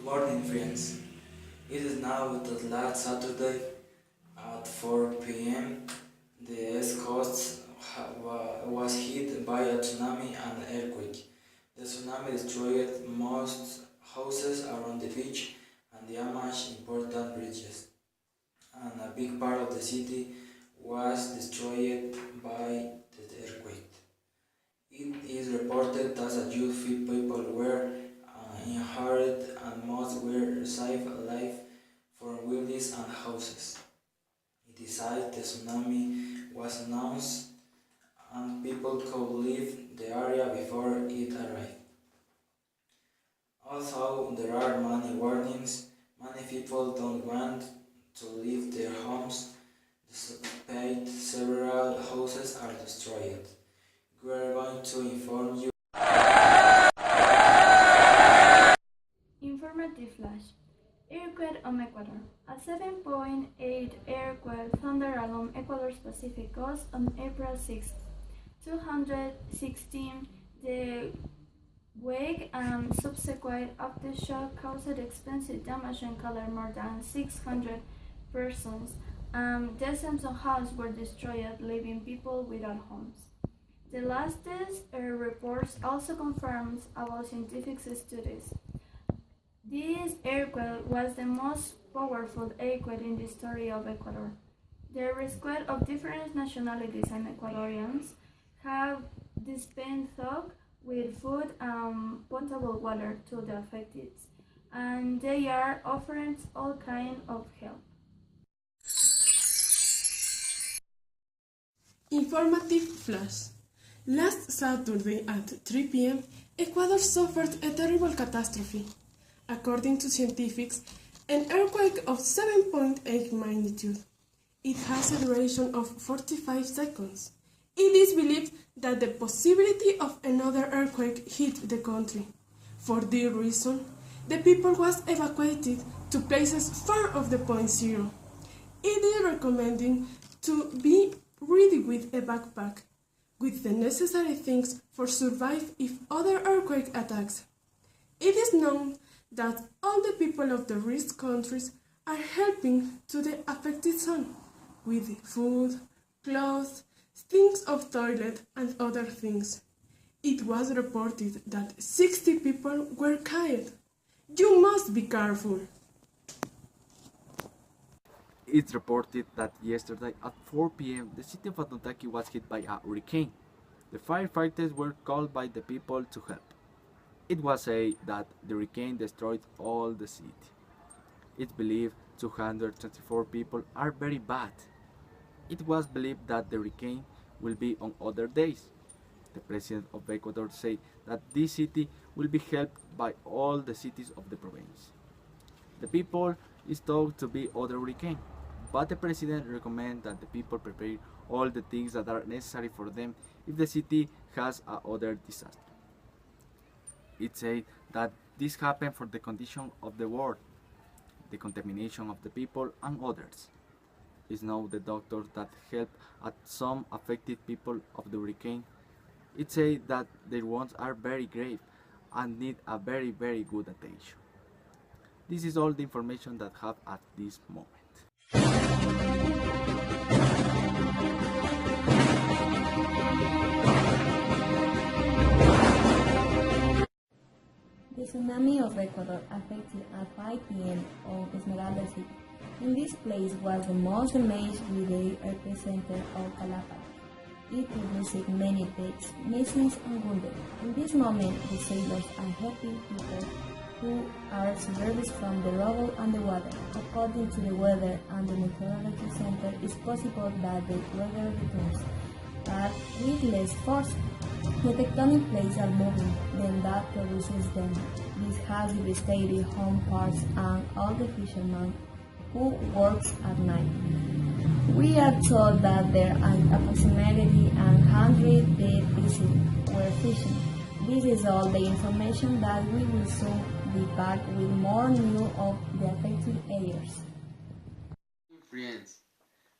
Good morning, friends. It is now the last Saturday at 4 p.m. The East Coast was hit by a tsunami and earthquake. The tsunami destroyed most houses around the beach and damaged important bridges. And a big part of the city was destroyed by the earthquake. It is reported that a few people were injured and most were saved alive from buildings and houses. It is said the tsunami was announced and people could leave the area before it arrived. Although there are many warnings, many people don't want to leave their homes despite several houses are destroyed. We are going to inform you. Informative flash. Earthquake on Ecuador. A 7.8 earthquake thundered along Ecuador's Pacific coast on April 6, 216. The wake and subsequent aftershock caused extensive damage and killed more than 600 persons. Dozens of houses were destroyed, leaving people without homes. The latest reports also confirms about scientific studies. This earthquake was the most powerful earthquake in the history of Ecuador. The earthquakes of different nationalities and Ecuadorians have dispensed with food and potable water to the affected, and they are offering all kinds of help. Informative flash. Last Saturday at 3 p.m., Ecuador suffered a terrible catastrophe. According to scientists, an earthquake of 7.8 magnitude. It has a duration of 45 seconds. It is believed that the possibility of another earthquake hit the country. For this reason, the people was evacuated to places far off the point zero. It is recommended to be ready with a backpack, with the necessary things for survive if other earthquake attacks. It is known that all the people of the risk countries are helping to the affected zone with food, clothes, things of toilet and other things. It was reported that 60 people were killed. You must be careful. It's reported that yesterday at 4 p.m. the city of Atlantaki was hit by a hurricane. The firefighters were called by the people to help. It was said that the hurricane destroyed all the city. It's believed 224 people are very bad. It was believed that the hurricane will be on other days. The president of Ecuador said that this city will be helped by all the cities of the province. The people is thought to be other hurricane, but the president recommends that the people prepare all the things that are necessary for them if the city has a other disaster. It said that this happened for the condition of the world, the contamination of the people and others. It's now the doctors that helped at some affected people of the hurricane. It said that their wounds are very grave and need a very good attention. This is all the information that I have at this moment. The tsunami of Ecuador affected at 5 p.m. on Esmeralda City. In this place was the most damaged with the epicenter of Calapa. It produced many deaths, missing and wounded. In this moment, the sailors are helping people who are survivors from the rubble and the water. According to the weather and the meteorology center, it's possible that the weather returns, but with less force. The tectonic plates are moving, then that produces them. This has devastated home parts and all the fishermen who works at night. We are told that there are approximately 100 dead people were fishing. This is all the information that we will soon be back with more news of the affected areas. Friends,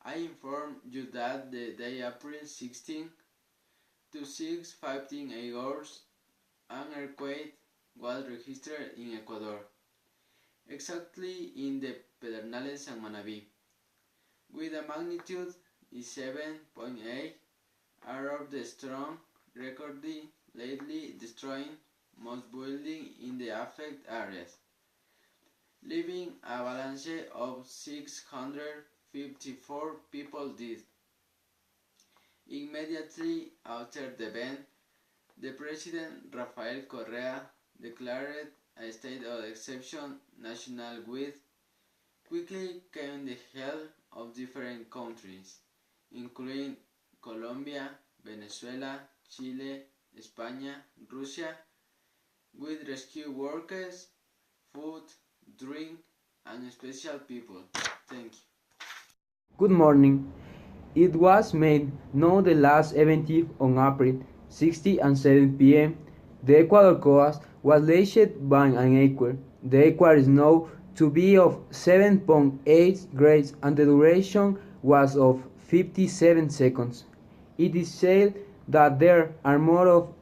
I inform you that the day April 16 to 6:15 hours, an earthquake was registered in Ecuador. exactly in the Pedernales and Manabí, with a magnitude is 7.8, are of the strong recorded lately destroying most buildings in the affected areas, leaving a balance of 654 people dead. Immediately after the event, the President Rafael Correa declared a state of exception national with quickly came the help of different countries, including Colombia, Venezuela, Chile, Spain, Russia, with rescue workers, food, drink, and special people. Thank you. Good morning. It was made known the last 17th on April 60 and 7 p.m. The Ecuador coast was lashed by an earthquake. The earthquake is known to be of 7.8 grades and the duration was of 57 seconds. It is said that there are more of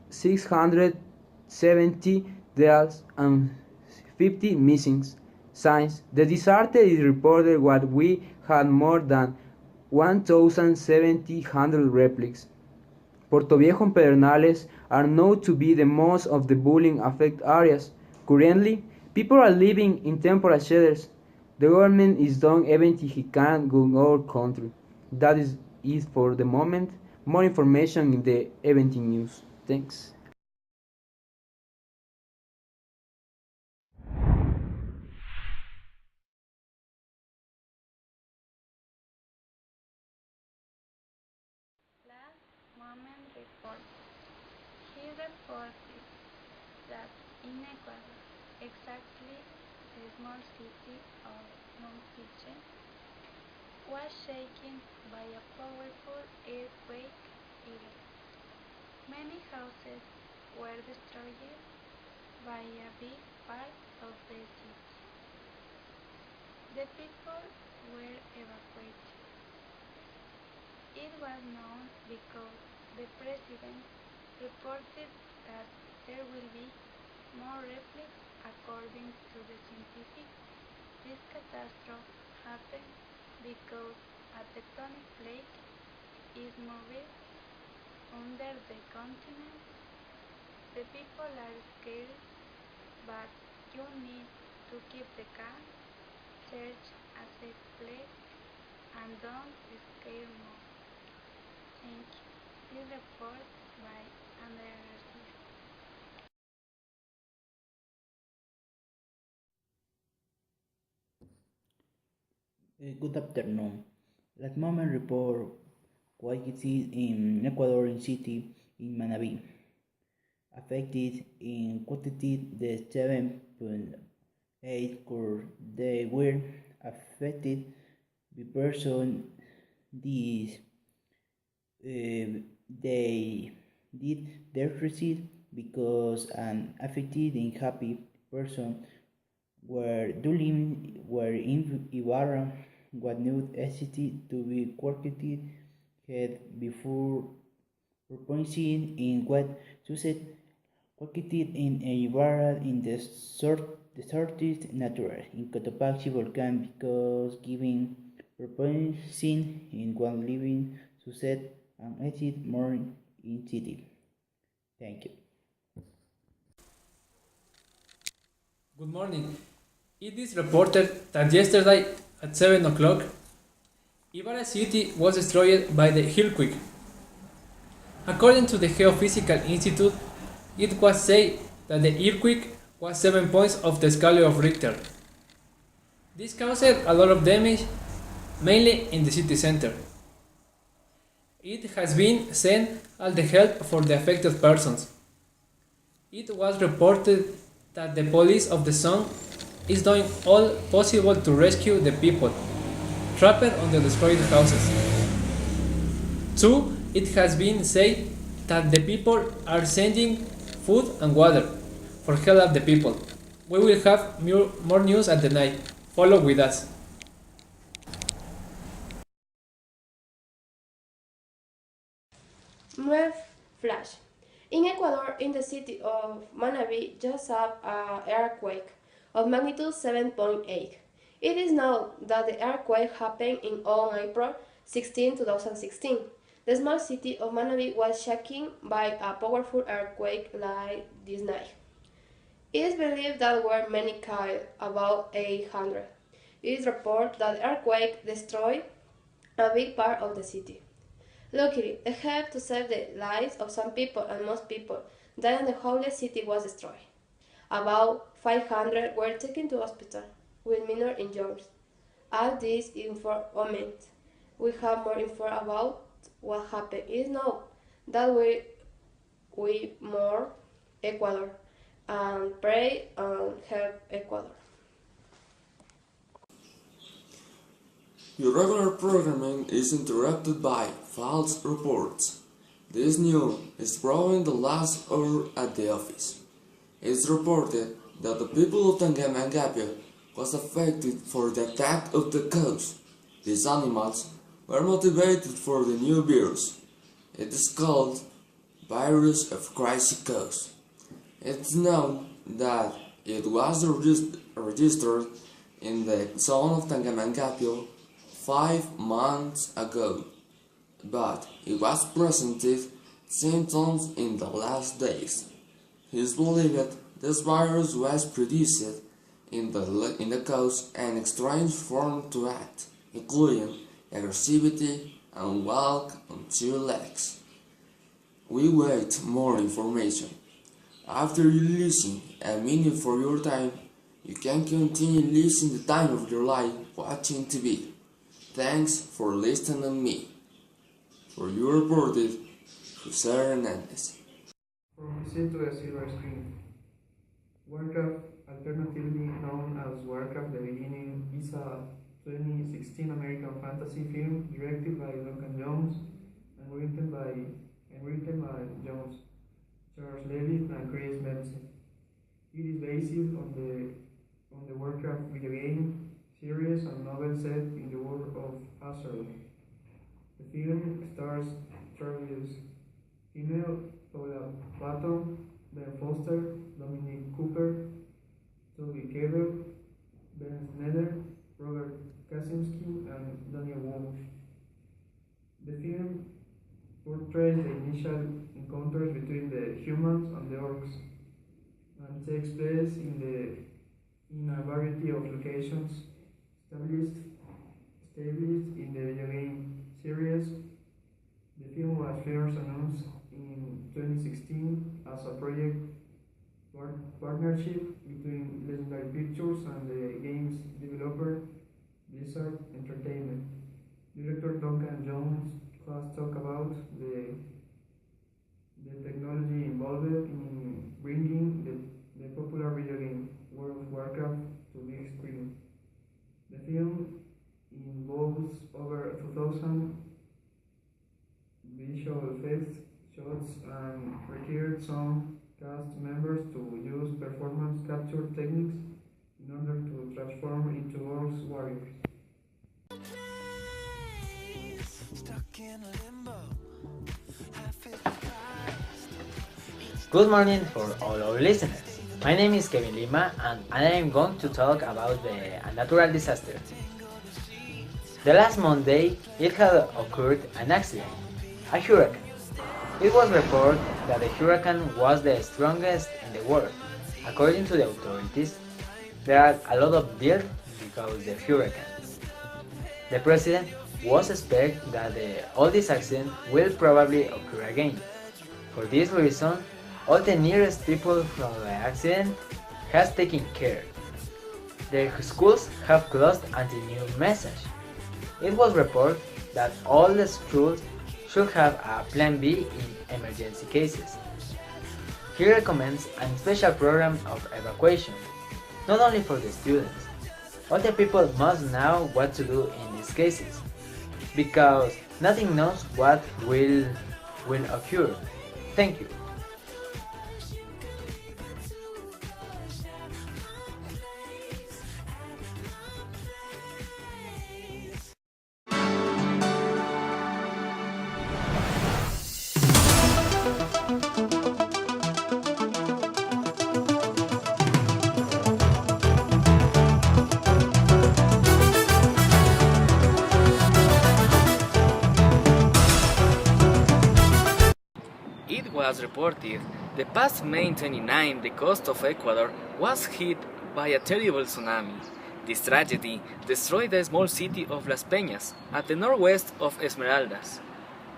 670 deaths and 50 missing. Since the disaster is reported what we had more than 1,700 replicas. Puerto Viejo and Pedernales are known to be the most of the bullying affected areas. Currently, people are living in temporary shelters. The government is doing everything he can in our country. That is it for the moment. More information in the evening news. Thanks. Last moment report. He reported that in Ecuador, exactly the small city of Montiche, was shaken by a powerful earthquake event. Many houses were destroyed by a big part of the city. The people were evacuated. It was known because the president reported that there will be more replicas according to the scientific. This catastrophe happened because a tectonic plate is moving under the continent. The people are scared, but you need to keep the calm, search a safe place, and don't scare more. Thank you. This report by Andrea Garcia. Good afternoon. Last moment report quantity in Ecuadorian city in Manabí. Affected in quantity the 7.8 core. They were affected by person these they did their receipt because an affected and happy person were in Ibarra what new city to be quoted had before proposing in what suicide quoted in Ibarra in the deserted natural in Cotopaxi volcano because giving proposing in one living suicide and exit more in city. Thank you. Good morning. It is reported that yesterday at 7 o'clock, Ibarra city was destroyed by the earthquake. According to the Geophysical Institute, it was said that the earthquake was 7 points of the scale of Richter. This caused a lot of damage, mainly in the city center. It has been sent all the help for the affected persons. It was reported that the police of the zone is doing all possible to rescue the people trapped on the destroyed houses. 2. It has been said that the people are sending food and water for help of the people. We will have more news at the night. Follow with us. MEF flash. In Ecuador, in the city of Manabí, just had an earthquake. of magnitude 7.8. It is known that the earthquake happened on April 16, 2016. The small city of Manabí was shaken by a powerful earthquake like this night. It is believed that were many killed, about 800. It is reported that the earthquake destroyed a big part of the city. Luckily, it helped to save the lives of some people, and most people died and the whole city was destroyed. About 500 were taken to hospital with minor injuries. All this information, we have more info about what happened. It is known that we more Ecuador and pray and help Ecuador. Your regular programming is interrupted by false reports. This news is probably the last hour at the office. It's reported that the people of Tangamangapia was affected for the attack of the cows. These animals were motivated for the new virus. It is called virus of crazy cows. It's known that it was registered in the zone of Tangamangapio 5 months ago, but it was presented symptoms in the last days. It is believed this virus was produced in the cows and strange form to act, including aggressivity and walk on 2 legs. We wait more information. After you listen a minute for your time, you can continue listening the time of your life watching TV. Thanks for listening to me. For you reported, Jose Hernandez. From PC to a silver screen. Warcraft, alternatively known as Warcraft The Beginning, is a 2016 American fantasy film directed by Duncan Jones and written by Jones, Charles Levitt, and Chris Metzen. It is based on the Warcraft video game series and novel set in the world of Azeroth. The film stars Travis Fimmel, Paula Patton, Ben Foster, Dominic Cooper, Toby Kebbell, Ben Snyder, Robert Kaczynski, and Daniel Walsh. The film portrays the initial encounters between the humans and the orcs and takes place in a variety of locations established in the video game series. The film was first announced in 2016 as a project partnership between Legendary Pictures and the game's developer Blizzard Entertainment. Director Duncan Jones has talked about the technology involved in bringing the popular video game World of Warcraft to big screen. The film involves over 2,000 visual effects, shots, and required some cast members to use performance capture techniques in order to transform into orcs warriors. Good morning for all our listeners. My name is Kevin Lima and I am going to talk about a natural disaster. The last Monday, it had occurred an accident, a hurricane. It was reported that the hurricane was the strongest in the world. According to the authorities, there are a lot of deaths because of the hurricane. The president was expecting that all these accidents will probably occur again. For this reason, all the nearest people from the accident has taken care. The schools have closed until new message. It was reported that all the schools should have a plan B in emergency cases. He recommends a special program of evacuation, not only for the students. All the people must know what to do in these cases, because nothing knows what will occur. Thank you. It was reported the past May 29 the coast of Ecuador was hit by a terrible tsunami. This tragedy destroyed the small city of Las Peñas at the northwest of Esmeraldas.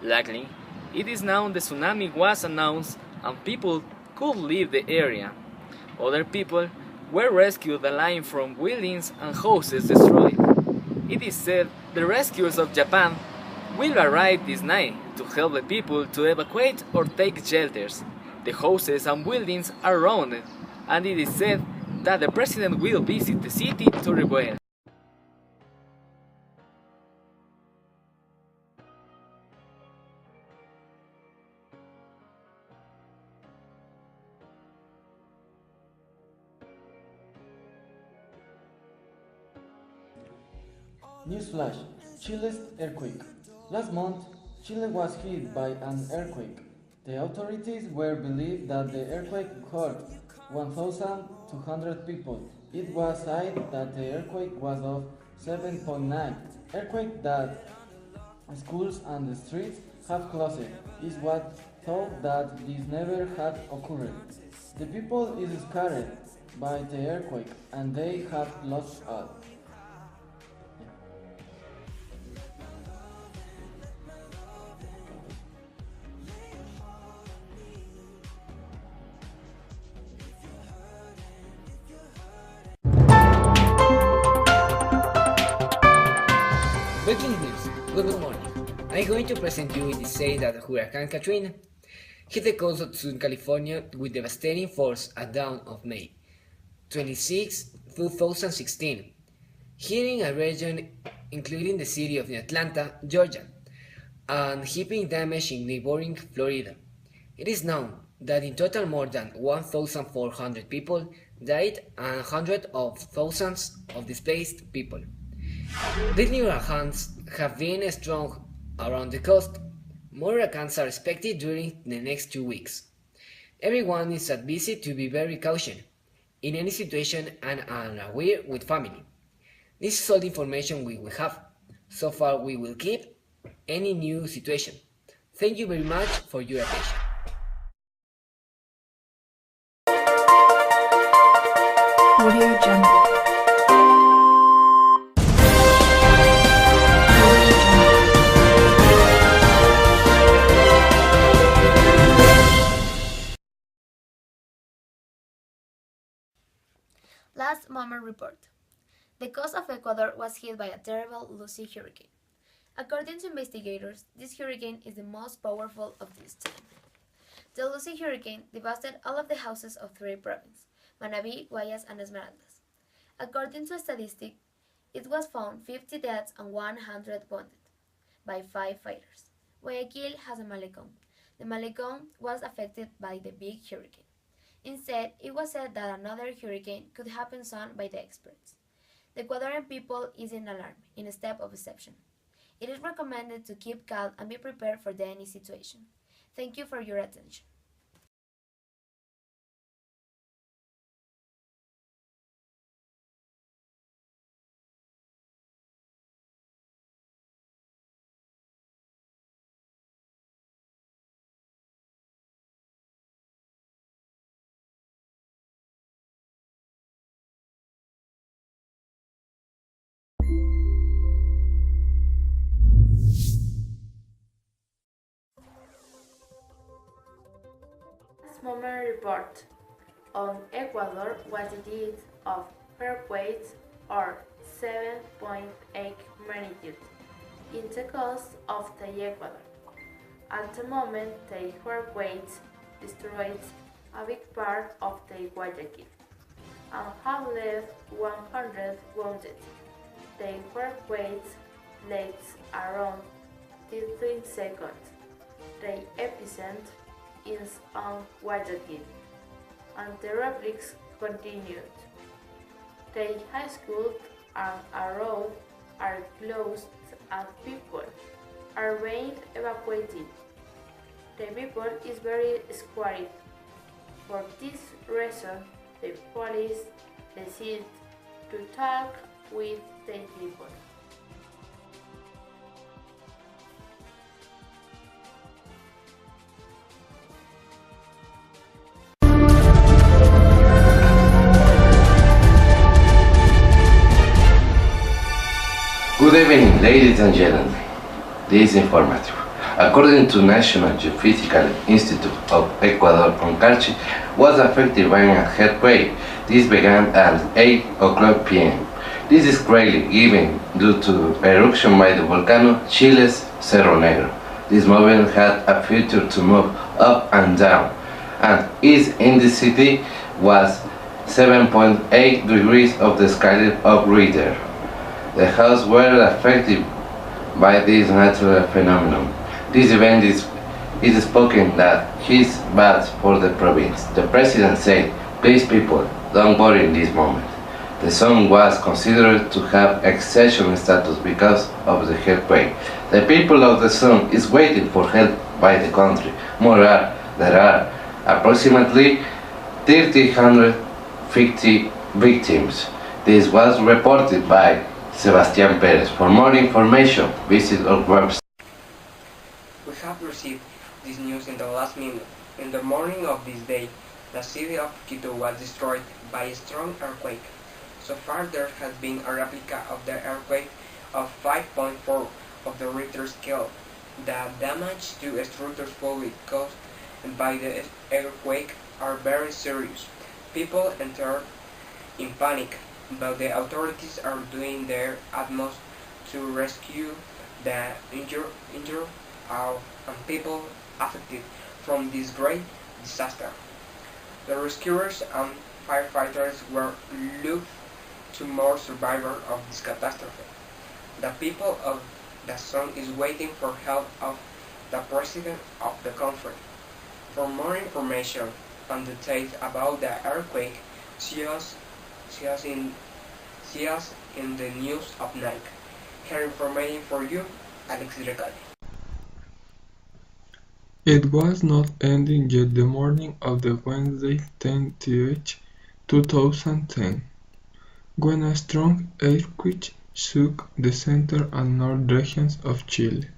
Luckily, it is now the tsunami was announced and people could leave the area. Other people were rescued alive from buildings and houses destroyed. It is said the rescuers of Japan will arrive this night to help the people to evacuate or take shelters. The houses and buildings are rounded, and it is said that the president will visit the city to rebuild. Newsflash: Chile's earthquake. Last month, Chile was hit by an earthquake. The authorities were believed that the earthquake hurt 1,200 people. It was said that the earthquake was of 7.9. Earthquake that schools and the streets have closed is what thought that this never had occurred. The people is scared by the earthquake and they have lost all. Breaking news. Good morning. I'm going to present you the say that Hurricane Katrina hit the coast of Southern California with devastating force at dawn of May 26, 2016, hitting a region including the city of Atlanta, Georgia, and heaping damage in neighboring Florida. It is known that in total more than 1,400 people died and hundreds of thousands of displaced people. These new hurricanes have been strong around the coast. More hurricanes are expected during the next 2 weeks. Everyone is advised to be very cautious in any situation and aware with family. This is all the information we will have. So far we will keep any new situation. Thank you very much for your attention. Audio Jungle. Last moment report. The coast of Ecuador was hit by a terrible Lucy hurricane. According to investigators, this hurricane is the most powerful of this time. The Lucy hurricane devastated all of the houses of three provinces, Manabí, Guayas, and Esmeraldas. According to statistics, it was found 50 deaths and 100 wounded by firefighters. Guayaquil has a malecón. The malecón was affected by the big hurricane. Instead, it was said that another hurricane could happen soon by the experts. The Ecuadorian people is in alarm, in a state of exception. It is recommended to keep calm and be prepared for any situation. Thank you for your attention. Last moment report on Ecuador was the date of earthquakes or 7.8 magnitude in the coast of the Ecuador. At the moment, the earthquake destroyed a big part of the Guayaquil and have left 100 wounded. The earthquake lasts around 15 seconds. The epicenter is on Guayaquil, and the replics continued. The high school and a road are closed and people are being evacuated. The people is very scared. For this reason, the police decided to talk with the people. evening, ladies and gentlemen. This is informative. According to National Geophysical Institute of Ecuador, Oncarchi was affected by an earthquake. This began at 8 o'clock p.m. This is greatly given due to eruption by the volcano Chile's Cerro Negro. This movement had a feature to move up and down, and its intensity was 7.8 degrees of the scale of Richter. The houses were affected by this natural phenomenon. This event is spoken that is bad for the province. The president said, "Please people, don't worry in this moment." The zone was considered to have exception status because of the earthquake. The people of the zone is waiting for help by the country. There are approximately 350 victims. This was reported by Sebastián Pérez. For more information, visit our website. We have received this news in the last minute. In the morning of this day, the city of Quito was destroyed by a strong earthquake. So far there has been a replica of the earthquake of 5.4 of the Richter scale. The damage to structures fully caused by the earthquake are very serious. People entered in panic, but the authorities are doing their utmost to rescue the injured and people affected from this great disaster. The rescuers and firefighters were looked to more survivors of this catastrophe. The people of the zone is waiting for help of the president of the country. For more information and details about the earthquake, see us in the news of night. Here information for you, Alex Recalde. It was not ending yet the morning of the Wednesday 10th 2010, when a strong earthquake shook the center and north regions of Chile.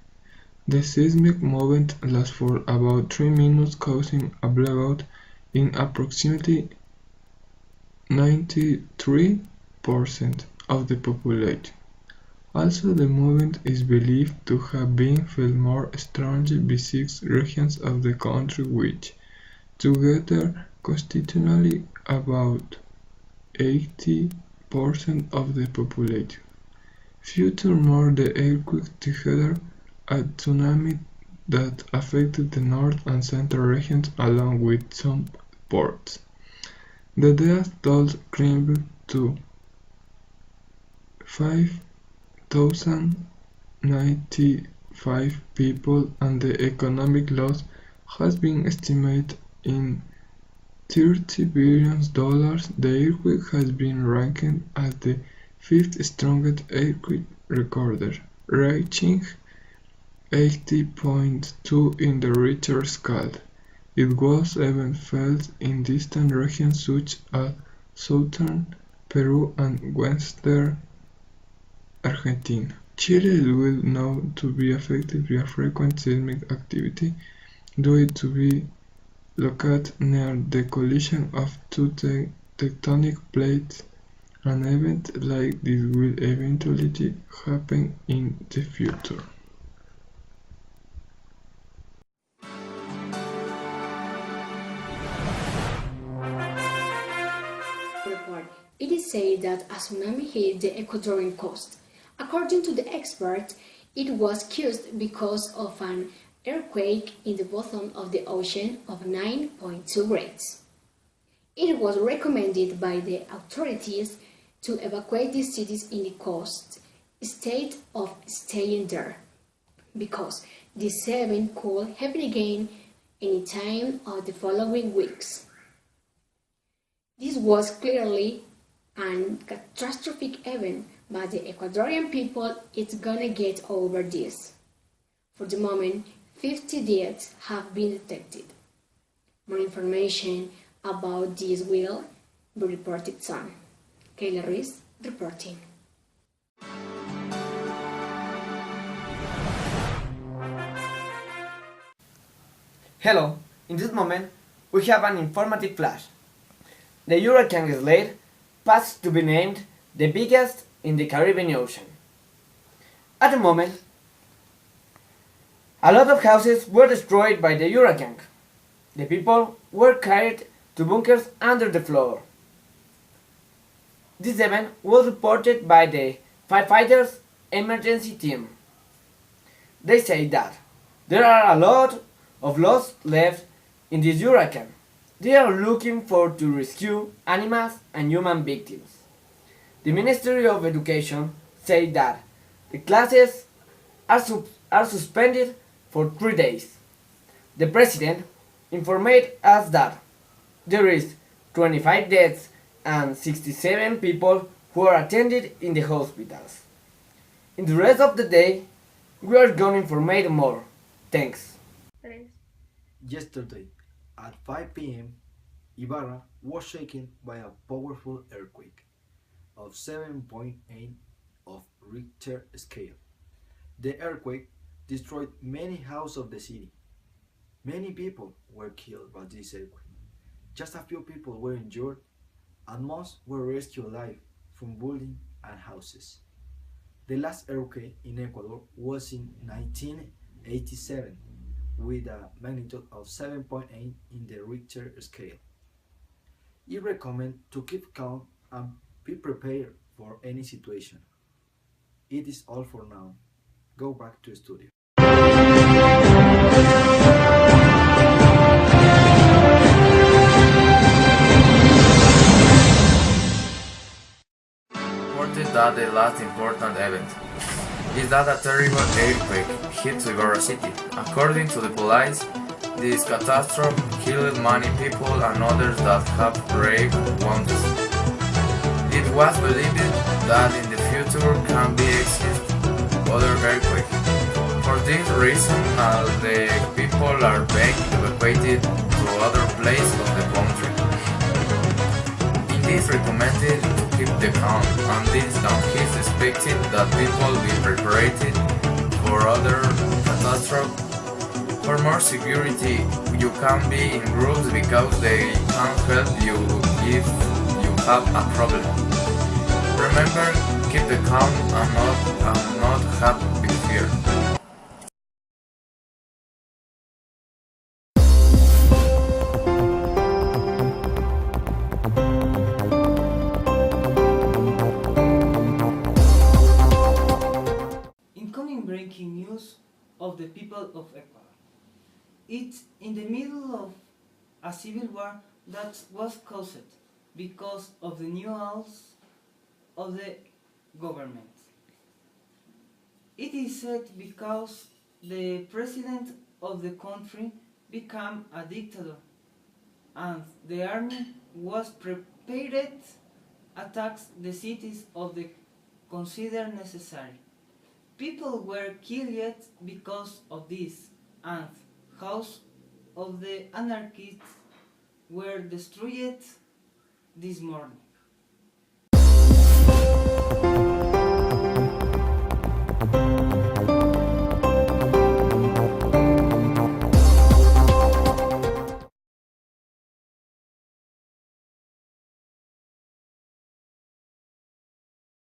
The seismic movement lasted for about 3 minutes, causing a blackout in approximately 93% of the population. Also, the movement is believed to have been felt more strongly by 6 regions of the country which, together, constitute about 80% of the population. Furthermore, the earthquake triggered a tsunami that affected the north and central regions along with some ports. The death toll climbed to 5,095 people and the economic loss has been estimated in $30 billion. The earthquake has been ranked as the 5th strongest earthquake recorded, reaching 80.2 in the Richter scale. It was even felt in distant regions such as southern Peru and western Argentina. Chile is well known to be affected by frequent seismic activity due to be located near the collision of two tectonic plates. An event like this will eventually happen in the future. It is said that a tsunami hit the Ecuadorian coast. According to the expert, it was caused because of an earthquake in the bottom of the ocean of 9.2 grades. It was recommended by the authorities to evacuate the cities in the coast instead of staying there, because this event could happen again any time of the following weeks. This was clearly a catastrophic event, but the Ecuadorian people is gonna get over this. For the moment, 50 deaths have been detected. More information about this will be reported soon. Kayla Reese reporting. Hello, in this moment we have an informative flash. The Hurricane Slade passed to be named the biggest in the Caribbean Ocean. At the moment, a lot of houses were destroyed by the hurricane. The people were carried to bunkers under the floor. This event was reported by the firefighters emergency team. They say that there are a lot of lost left in this hurricane. They are looking for to rescue animals and human victims. The Ministry of Education said that the classes are suspended for 3 days. The President informed us that there is 25 deaths and 67 people who are attended in the hospitals. In the rest of the day, we are going to inform more. Thanks. Yesterday, at 5 p.m., Ibarra was shaken by a powerful earthquake of 7.8 of Richter scale. The earthquake destroyed many houses of the city. Many people were killed by this earthquake. Just a few people were injured, and most were rescued alive from buildings and houses. The last earthquake in Ecuador was in 1987 with a magnitude of 7.8 in the Richter scale. It recommends to keep calm and be prepared for any situation. It is all for now. Go back to studio. Reported that the last important event is that a terrible earthquake hit Segura City. According to the police, this catastrophe killed many people and others that have grave wounds. It was believed that in the future can be exist other earthquakes. For this reason, all the people are being evacuated to other places of the country. It is recommended to keep the calm, and this time it is expected that people be prepared for other catastrophes. For more security, you can be in groups because they can help you if you have a problem. Remember, keep the calm and not have big fear. Incoming breaking news of the people of Ecuador. It's in the middle of a civil war that was caused because of the new laws of the government. It is said because the president of the country became a dictator and the army was prepared attacks the cities of the considered necessary. People were killed because of this, and houses of the anarchists were destroyed this morning.